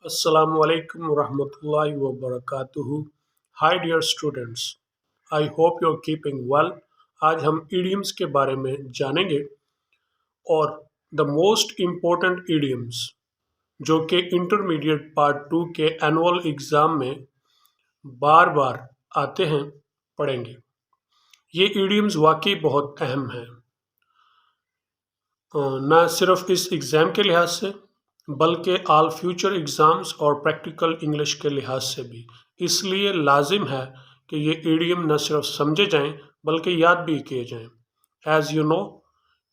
Assalamu alaikum warahmatullahi wabarakatuh. Hi dear students, I hope you're keeping well. आज हम idioms के बारे में जानेंगे और the most important idioms जो कि इंटरमीडिएट पार्ट 2 के एनुअल एग्ज़ाम में बार बार आते हैं पढ़ेंगे। ये idioms वाकई बहुत अहम हैं, ना सिर्फ इस एग्ज़ाम के लिहाज से बल्कि ऑल फ्यूचर एग्ज़ाम्स और प्रैक्टिकल इंग्लिश के लिहाज से भी। इसलिए लाजिम है कि ये ईडियम न सिर्फ समझे जाएं बल्कि याद भी किए जाएं। As you know,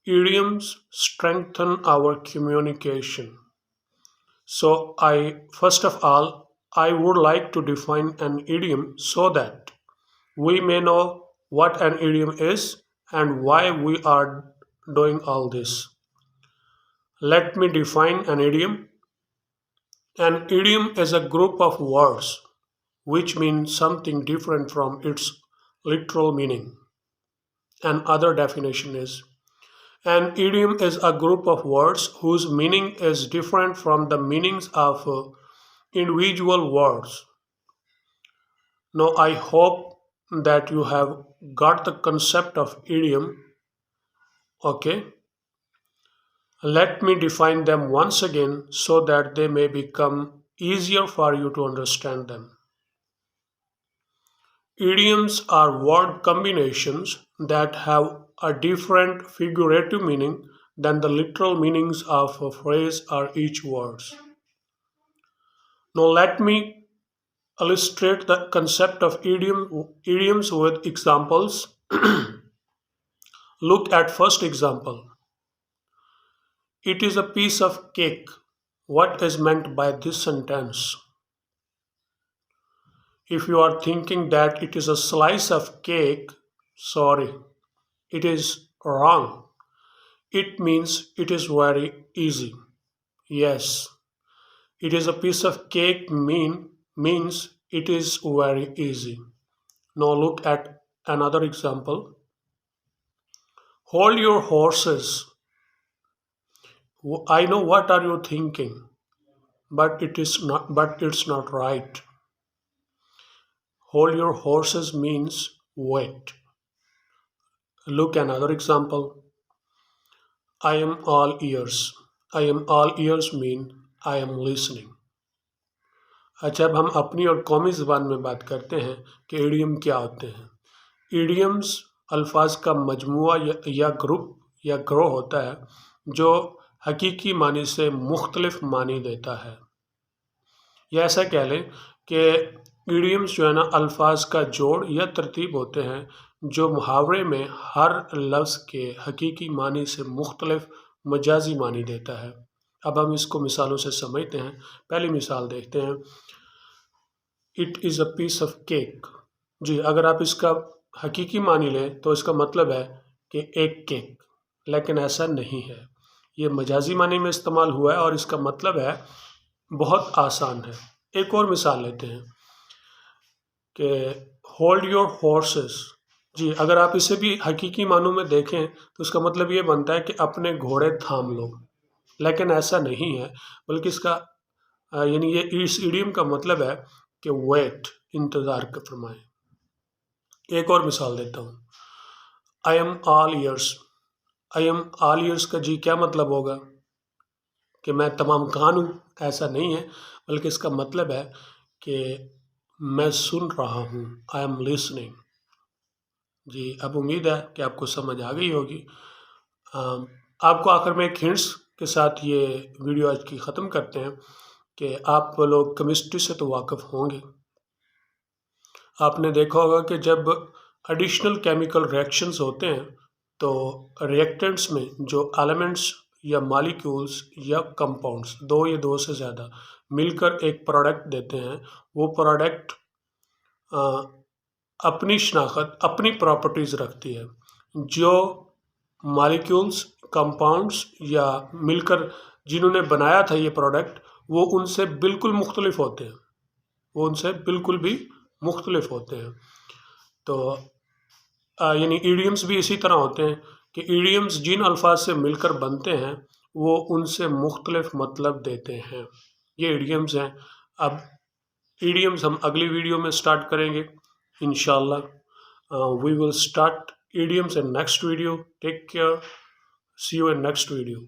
idioms strengthen our communication. So first of all, I would like to define an idiom so that we may know what an idiom is and why we are doing all this. Let me define an idiom. An idiom is a group of words which mean something different from its literal meaning. Another definition is an idiom is a group of words whose meaning is different from the meanings of individual words. Now, I hope that you have got the concept of idiom. Okay, let me define them once again so that they may become easier for you to understand them. Idioms are word combinations that have a different figurative meaning than the literal meanings of a phrase or each word. Now let me illustrate the concept of idioms with examples. Look at first example. It is a piece of cake. What is meant by this sentence? If you are thinking that it is a slice of cake, sorry, it is wrong. It means it is very easy. Yes, it is a piece of cake means it is very easy. Now look at another example. Hold your horses. I know what are you thinking, but it's not right. Hold your horses means wait. Look another example. I am all ears. I am all ears mean I am listening. अच्छा, अब हम अपनी और कौमी ज़बान में बात करते हैं कि ईडियम क्या होते हैं। ईडियम्स अल्फाज का मजमुआ या ग्रुप या ग्रोह होता है जो हकीकी मानी से मुख्तलिफ मानी देता है। या ऐसा कह लें कि ईडियम्स जो है ना अल्फाज का जोड़ या तरतीब होते हैं जो मुहावरे में हर लफ्ज़ के हकीकी मानी से मुख्तलिफ मजाजी मानी देता है। अब हम इसको मिसालों से समझते हैं। पहली मिसाल देखते हैं। It is a piece of cake. जी, अगर आप इसका हकीकी मानी लें तो इसका मतलब है कि एक केक, लेकिन ऐसा नहीं है। ये मजाजी मानी में इस्तेमाल हुआ है और इसका मतलब है बहुत आसान है। एक और मिसाल लेते हैं कि होल्ड योर हॉर्सेस। जी, अगर आप इसे भी हकीकी मानों में देखें तो इसका मतलब ये बनता है कि अपने घोड़े थाम लो, लेकिन ऐसा नहीं है, बल्कि इसका यानी ये इस इडियम का मतलब है कि वेट, इंतज़ार कर फरमाएं। एक और मिसाल देता हूँ। I am all years. I am all years का जी क्या मतलब होगा कि मैं तमाम कान हूँ, ऐसा नहीं है, बल्कि इसका मतलब है कि मैं सुन रहा हूँ। I am listening. जी, अब उम्मीद है कि आपको समझ आ गई होगी। आपको आखिर में एक हिंट्स के साथ ये वीडियो आज की ख़त्म करते हैं कि आप लोग केमिस्ट्री से तो वाकिफ़ होंगे। आपने देखा होगा कि जब एडिशनल केमिकल रिएक्शंस होते हैं तो रिएक्टेंट्स में जो एलिमेंट्स या मॉलिक्यूल्स या कंपाउंड्स दो या दो से ज़्यादा मिलकर एक प्रोडक्ट देते हैं, वो प्रोडक्ट अपनी शनाख्त, अपनी प्रॉपर्टीज़ रखती है। जो मॉलिक्यूल्स, कंपाउंड्स या मिलकर जिन्होंने बनाया था ये प्रोडक्ट, वो उनसे बिल्कुल मुख्तलिफ होते हैं, वो उनसे बिल्कुल भी मुख्तलिफ होते हैं। तो यानी ईडियम्स भी इसी तरह होते हैं कि ईडियम्स जिन अल्फाज से मिलकर बनते हैं वो उनसे मुख्तलिफ मतलब देते हैं। یہ ایڈیمز ہیں. اب ایڈیمز ہم اگلی ویڈیو میں اسٹارٹ کریں گے انشاءاللہ. We will start idioms in next video. Take care. See you in next video.